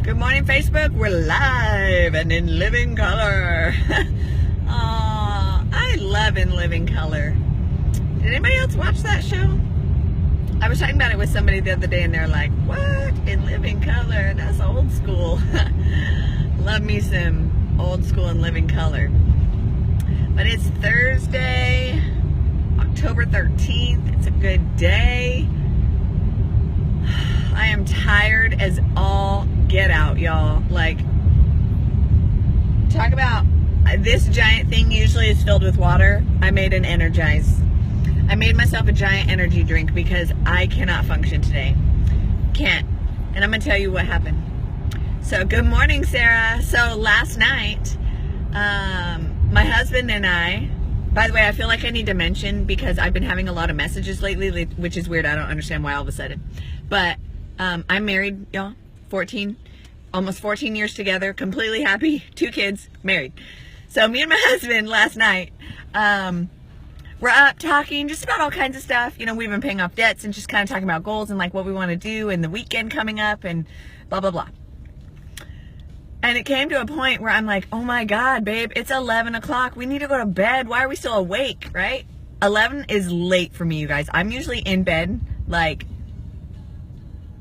Good morning, Facebook. We're live and in living color. I love In Living Color. Did anybody else watch that show? I was talking about it with somebody the other day and they're like, what? In Living Color? That's old school. Love me some old school In Living Color. But it's Thursday, October 13th. It's a good day. I am tired as all get out, y'all. Like, talk about this giant thing usually is filled with water. I made an Energize. I made myself a giant energy drink because I cannot function today. Can't. And I'm going to tell you what happened. So, good morning, Sarah. So, last night, my husband and I, by the way, I feel like I need to mention because I've been having a lot of messages lately, which is weird. I don't understand why all of a sudden. But I'm married, y'all. Almost 14 years together, completely happy, 2 kids, married. So me and my husband last night, we're up talking just about all kinds of stuff. You know, we've been paying off debts and just kind of talking about goals and like what we want to do and the weekend coming up and blah, blah, blah. And it came to a point where I'm like, oh my God, babe, it's 11 o'clock. We need to go to bed. Why are we still awake, right? 11 is late for me, you guys. I'm usually in bed like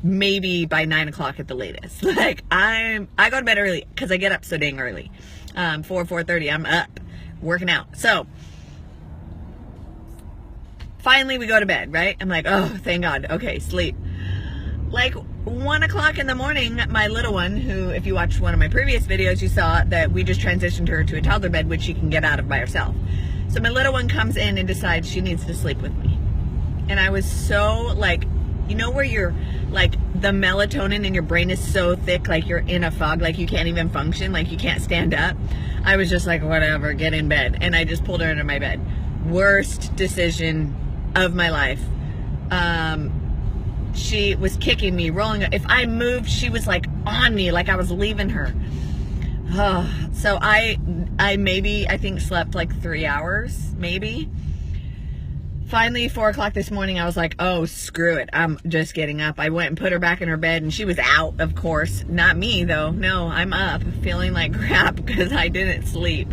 maybe by 9 o'clock at the latest. Like I go to bed early because I get up so dang early. 4:30, I'm up working out. So finally we go to bed, right? I'm like, oh, thank God. Okay, sleep. Like 1 o'clock in the morning, my little one, who, if you watched one of my previous videos, you saw that we just transitioned her to a toddler bed, which she can get out of by herself. So my little one comes in and decides she needs to sleep with me. And I was so like, you know where you're like the melatonin in your brain is so thick, like you're in a fog, like you can't even function, like you can't stand up. I was just like, whatever, get in bed. And I just pulled her into my bed. Worst decision of my life. She was kicking me, rolling. If I moved, she was like on me, like I was leaving her. So I think slept like 3 hours, maybe. Finally, 4 o'clock this morning, I was like, oh, screw it. I'm just getting up. I went and put her back in her bed, and she was out, of course. Not me, though. No, I'm up, feeling like crap because I didn't sleep.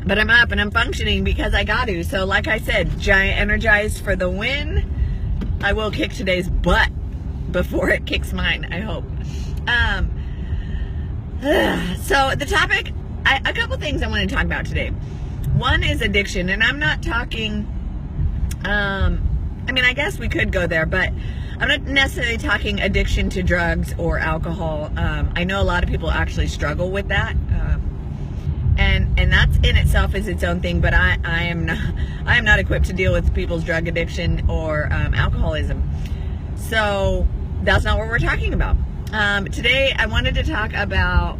But I'm up, and I'm functioning because I got to. So, like I said, giant Energized for the win. I will kick today's butt before it kicks mine, I hope. So, the topic, a couple things I want to talk about today. One is addiction, and I'm not talking... I mean, I guess we could go there, but I'm not necessarily talking addiction to drugs or alcohol. I know a lot of people actually struggle with that. And that's in itself is its own thing, but I am not equipped to deal with people's drug addiction or alcoholism. So that's not what we're talking about. Today I wanted to talk about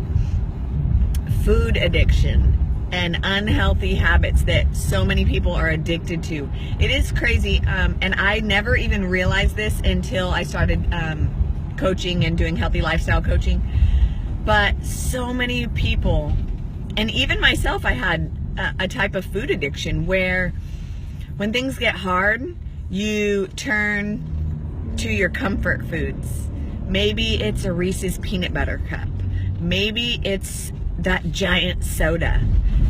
food addiction and unhealthy habits that so many people are addicted to. It is crazy, and I never even realized this until I started coaching and doing healthy lifestyle coaching. But so many people, and even myself, I had a type of food addiction where when things get hard, you turn to your comfort foods. Maybe it's a Reese's peanut butter cup. Maybe it's that giant soda.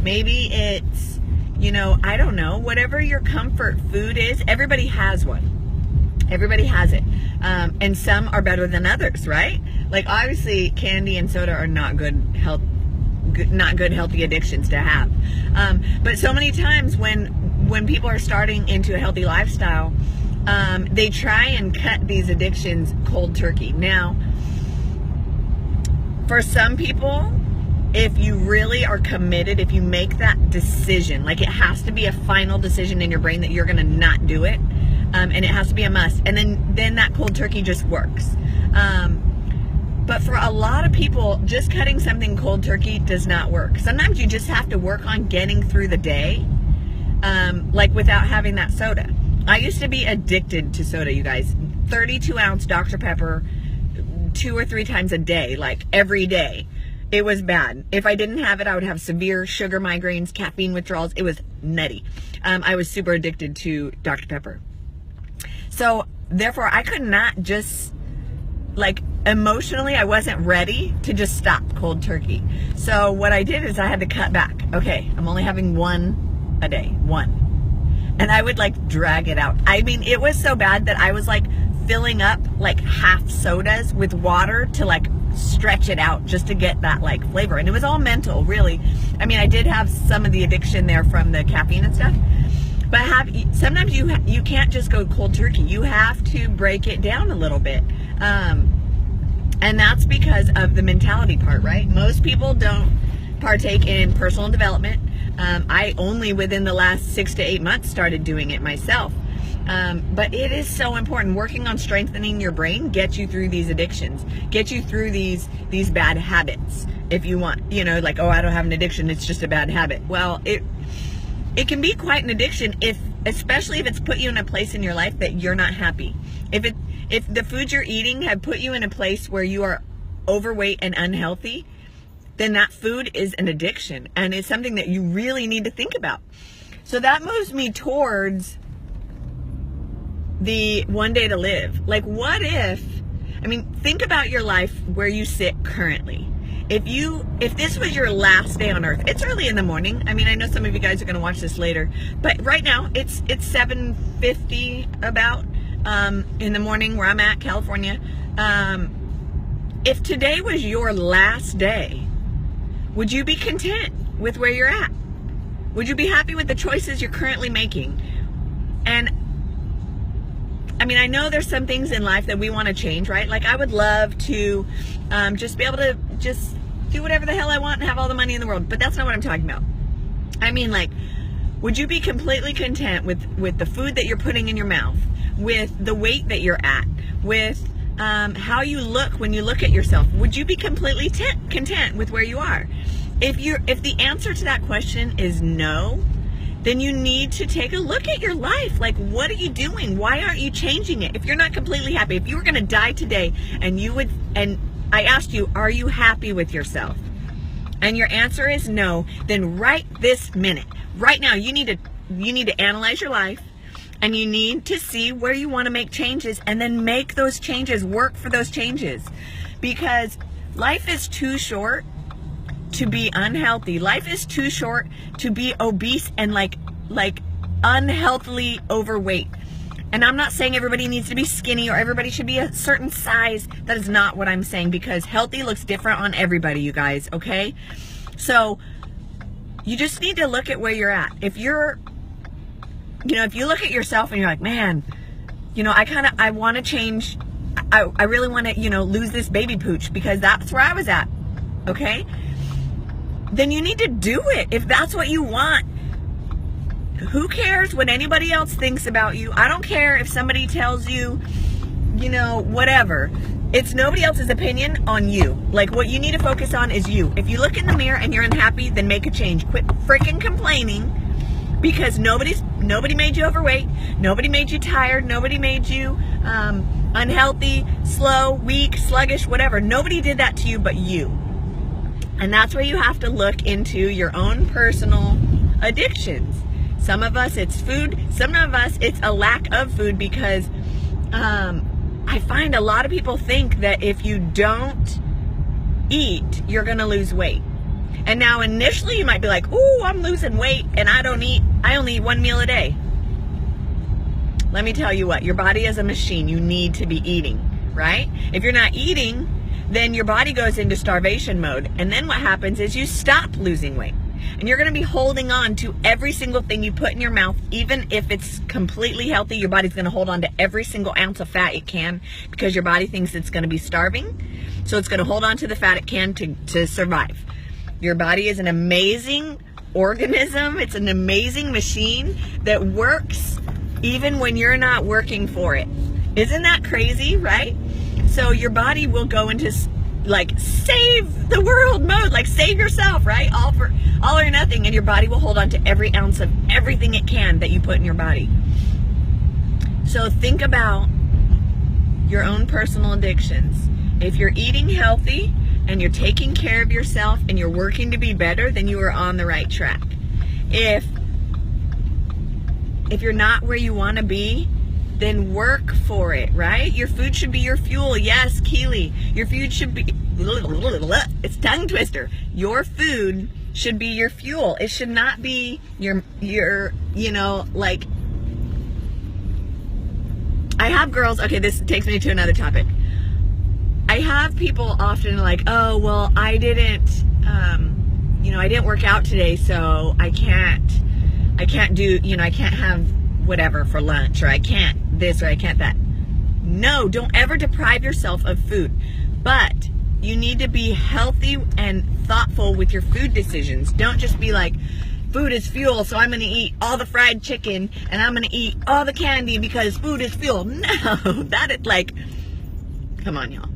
Maybe it's, you know, I don't know, whatever your comfort food is. Everybody has one. Everybody has it. And some are better than others, right? Like obviously candy and soda are not good healthy addictions to have. But so many times when people are starting into a healthy lifestyle, they try and cut these addictions cold turkey. Now, for some people, if you really are committed, if you make that decision, like it has to be a final decision in your brain that you're going to not do it, and it has to be a must, and then that cold turkey just works. But for a lot of people, just cutting something cold turkey does not work. Sometimes you just have to work on getting through the day, like without having that soda. I used to be addicted to soda, you guys. 32-ounce Dr. Pepper 2 or 3 times a day, like every day. It was bad. If I didn't have it, I would have severe sugar migraines, caffeine withdrawals. It was nutty. I was super addicted to Dr. Pepper. So therefore, I could not just like emotionally, I wasn't ready to just stop cold turkey. So what I did is I had to cut back. Okay, I'm only having one a day, one. And I would like drag it out. I mean, it was so bad that I was like filling up like half sodas with water to like stretch it out just to get that like flavor. And it was all mental, really. I mean, I did have some of the addiction there from the caffeine and stuff. But sometimes you can't just go cold turkey. You have to break it down a little bit. And that's because of the mentality part, right? Most people don't partake in personal development. I only within the last 6 to 8 months started doing it myself. But it is so important. Working on strengthening your brain gets you through these addictions, get you through these bad habits. If you want, like, oh, I don't have an addiction, it's just a bad habit. Well, it can be quite an addiction especially if it's put you in a place in your life that you're not happy. If the food you're eating have put you in a place where you are overweight and unhealthy, then that food is an addiction, and it's something that you really need to think about. So that moves me towards the one day to live. Like, what if, think about your life where you sit currently. If this was your last day on earth, it's early in the morning. I know some of you guys are going to watch this later, but right now it's 7:50 about in the morning where I'm at, California. If today was your last day, would you be content with where you're at? Would you be happy with the choices you're currently making? And I know there's some things in life that we want to change, right? Like, I would love to just be able to just do whatever the hell I want and have all the money in the world, but that's not what I'm talking about. Would you be completely content with the food that you're putting in your mouth, with the weight that you're at, with how you look when you look at yourself? Would you be completely content with where you are? If the answer to that question is no, then you need to take a look at your life. Like, what are you doing? Why aren't you changing it? If you're not completely happy, if you were going to die today and I asked you, are you happy with yourself? And your answer is no, then right this minute, right now, you need to analyze your life, and you need to see where you want to make changes, and then make those changes, work for those changes. Because life is too short to be unhealthy. Life is too short to be obese and like unhealthily overweight. And I'm not saying everybody needs to be skinny or everybody should be a certain size. That is not what I'm saying, because healthy looks different on everybody, you guys, okay? So you just need to look at where you're at. If you look at yourself and you're like, man, I want to change. I really want to, lose this baby pooch because that's where I was at, okay? Then you need to do it if that's what you want. Who cares what anybody else thinks about you? I don't care if somebody tells you, whatever. It's nobody else's opinion on you. Like, what you need to focus on is you. If you look in the mirror and you're unhappy, then make a change. Quit freaking complaining, because nobody made you overweight. Nobody made you tired. Nobody made you unhealthy, slow, weak, sluggish, whatever. Nobody did that to you but you. And that's where you have to look into your own personal addictions. Some of us, it's food. Some of us, it's a lack of food, because I find a lot of people think that if you don't eat, you're going to lose weight. And now initially you might be like, ooh, I'm losing weight and I don't eat. I only eat one meal a day. Let me tell you what, your body is a machine. You need to be eating, right? If you're not eating, then your body goes into starvation mode. And then what happens is you stop losing weight. And you're going to be holding on to every single thing you put in your mouth. Even if it's completely healthy, your body's going to hold on to every single ounce of fat it can, because your body thinks it's going to be starving. So it's going to hold on to the fat it can to survive. Your body is an amazing organism. It's an amazing machine that works even when you're not working for it. Isn't that crazy, right? So your body will go into like save the world mode, like save yourself, right? All or nothing, and your body will hold on to every ounce of everything it can that you put in your body. So think about your own personal addictions. If you're eating healthy and you're taking care of yourself and you're working to be better, then you are on the right track. If you're not where you want to be, then work for it, right? Your food should be your fuel. Yes, Keely. Your food should be, it's tongue twister. Your food should be your fuel. It should not be your, you know, like, I have girls, okay, this takes me to another topic. I have people often like, oh, well, I didn't, you know, I didn't work out today, so I can't do, you know, I can't have whatever for lunch, or I can't this, or I can't that. No, don't ever deprive yourself of food. But you need to be healthy and thoughtful with your food decisions. Don't just be like, food is fuel, so I'm going to eat all the fried chicken, and I'm going to eat all the candy because food is fuel. No, that is like, come on, y'all.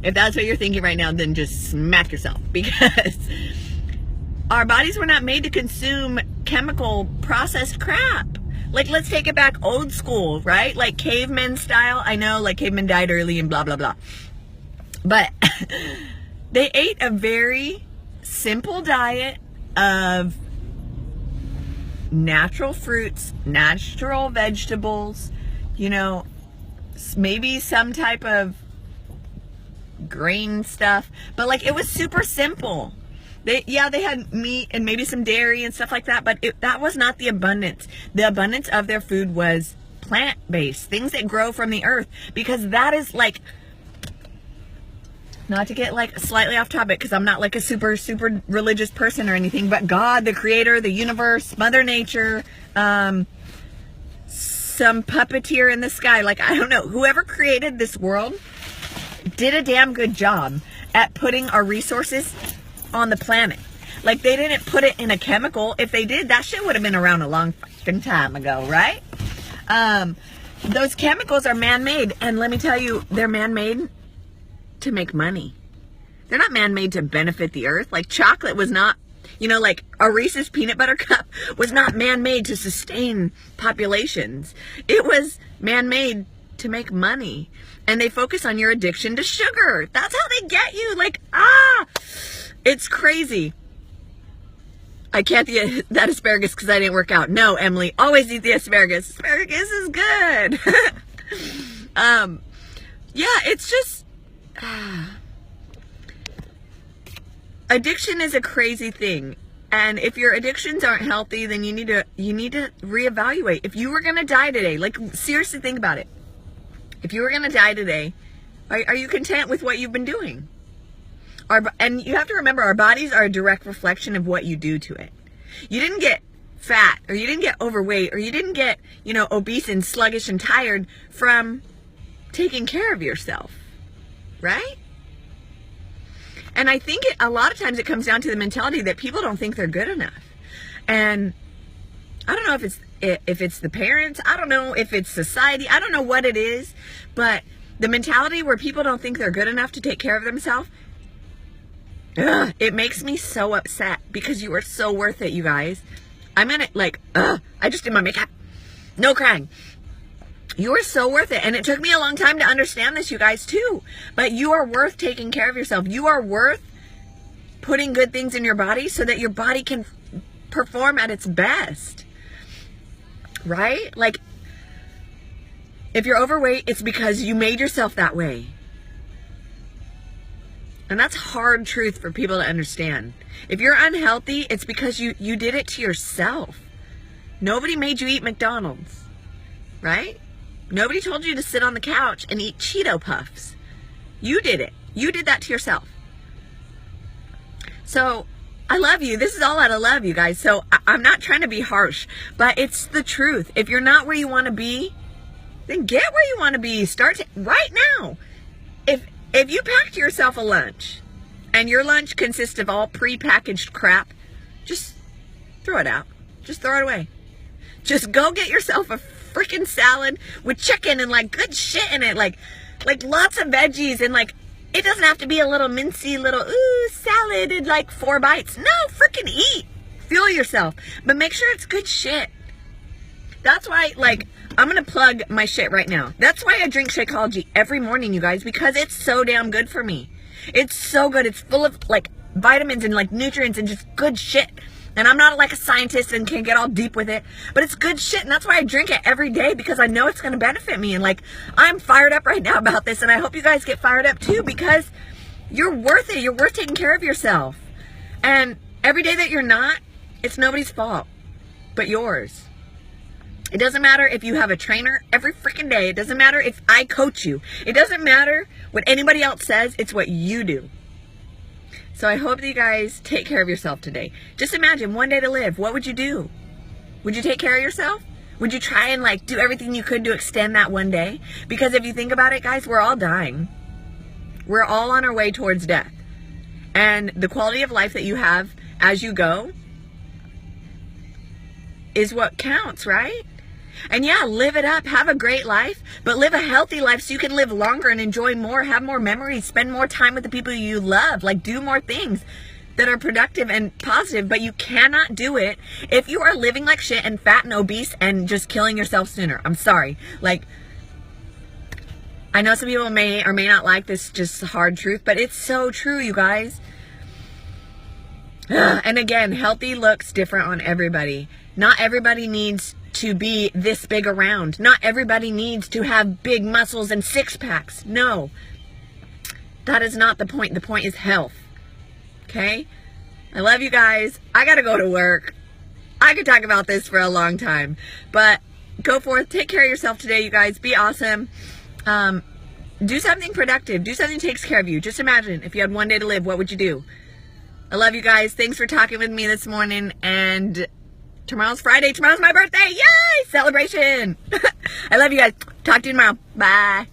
If that's what you're thinking right now, then just smack yourself, because our bodies were not made to consume chemical processed crap. Like, let's take it back old school, right? Like cavemen style. I know, like, cavemen died early and blah, blah, blah. But they ate a very simple diet of natural fruits, natural vegetables, you know, maybe some type of grain stuff, but like, it was super simple. They had meat and maybe some dairy and stuff like that, but that was not the abundance. The abundance of their food was plant-based, things that grow from the earth, because that is like, not to get like slightly off topic, because I'm not like a super religious person or anything, but God, the creator, the universe, Mother Nature, some puppeteer in the sky, like, I don't know, whoever created this world did a damn good job at putting our resources on the planet. Like, they didn't put it in a chemical. If they did, that shit would have been around a long fucking time ago, right? Those chemicals are man-made, and let me tell you, they're man-made to make money. They're not man-made to benefit the earth. Like, chocolate was not, you know, like a Reese's peanut butter cup was not man-made to sustain populations. It was man-made to make money. And they focus on your addiction to sugar. That's how they get you. Like, it's crazy. I can't eat that asparagus because I didn't work out. No, Emily, always eat the asparagus. Asparagus is good. Yeah, it's just, addiction is a crazy thing. And if your addictions aren't healthy, then you need to reevaluate. If you were going to die today, like, seriously think about it. If you were going to die today, are you content with what you've been doing? And you have to remember, our bodies are a direct reflection of what you do to it. You didn't get fat, or you didn't get overweight, or you didn't get, you know, obese and sluggish and tired from taking care of yourself, right? And I think a lot of times it comes down to the mentality that people don't think they're good enough. And I don't know if it's the parents, I don't know if it's society, I don't know what it is, but the mentality where people don't think they're good enough to take care of themselves, it makes me so upset, because you are so worth it, you guys. I'm gonna, like, I just did my makeup. No crying. You are so worth it. And it took me a long time to understand this, you guys, too. But you are worth taking care of yourself. You are worth putting good things in your body so that your body can perform at its best. Right? Like, if you're overweight, it's because you made yourself that way. And that's hard truth for people to understand. If you're unhealthy, it's because you did it to yourself. Nobody made you eat McDonald's, right? Nobody told you to sit on the couch and eat Cheeto Puffs. You did it. You did that to yourself. So, I love you. This is all out of love, you guys. So, I'm not trying to be harsh, but it's the truth. If you're not where you want to be, then get where you want to be. Start right now. If you packed yourself a lunch, and your lunch consists of all prepackaged crap, just throw it out. Just throw it away. Just go get yourself a freaking salad with chicken and like good shit in it, like lots of veggies, and like, it doesn't have to be a little mincy little salad and like 4 bites. No, freaking eat. Fuel yourself. But make sure it's good shit. That's why, like, I'm going to plug my shit right now. That's why I drink Shakeology every morning, you guys, because it's so damn good for me. It's so good. It's full of, like, vitamins and, like, nutrients and just good shit. And I'm not like a scientist and can get all deep with it, but it's good shit. And that's why I drink it every day, because I know it's going to benefit me. And like, I'm fired up right now about this. And I hope you guys get fired up too, because you're worth it. You're worth taking care of yourself. And every day that you're not, it's nobody's fault but yours. It doesn't matter if you have a trainer every freaking day. It doesn't matter if I coach you. It doesn't matter what anybody else says. It's what you do. So I hope that you guys take care of yourself today. Just imagine one day to live. What would you do? Would you take care of yourself? Would you try and like do everything you could to extend that one day? Because if you think about it, guys, we're all dying. We're all on our way towards death. And the quality of life that you have as you go is what counts, right? And yeah, live it up, have a great life, but live a healthy life so you can live longer and enjoy more, have more memories, spend more time with the people you love, like do more things that are productive and positive. But you cannot do it if you are living like shit and fat and obese and just killing yourself sooner. I'm sorry. Like, I know some people may or may not like this just hard truth, but it's so true, you guys. And again, healthy looks different on everybody. Not everybody needs to be this big around. Not everybody needs to have big muscles and six packs. No, that is not the point. The point is health. Okay? I love you guys. I gotta go to work. I could talk about this for a long time, but go forth. Take care of yourself today, you guys. Be awesome. Do something productive. Do something that takes care of you. Just imagine if you had one day to live, what would you do? I love you guys. Thanks for talking with me this morning. And tomorrow's Friday. Tomorrow's my birthday. Yay! Celebration. I love you guys. Talk to you tomorrow. Bye.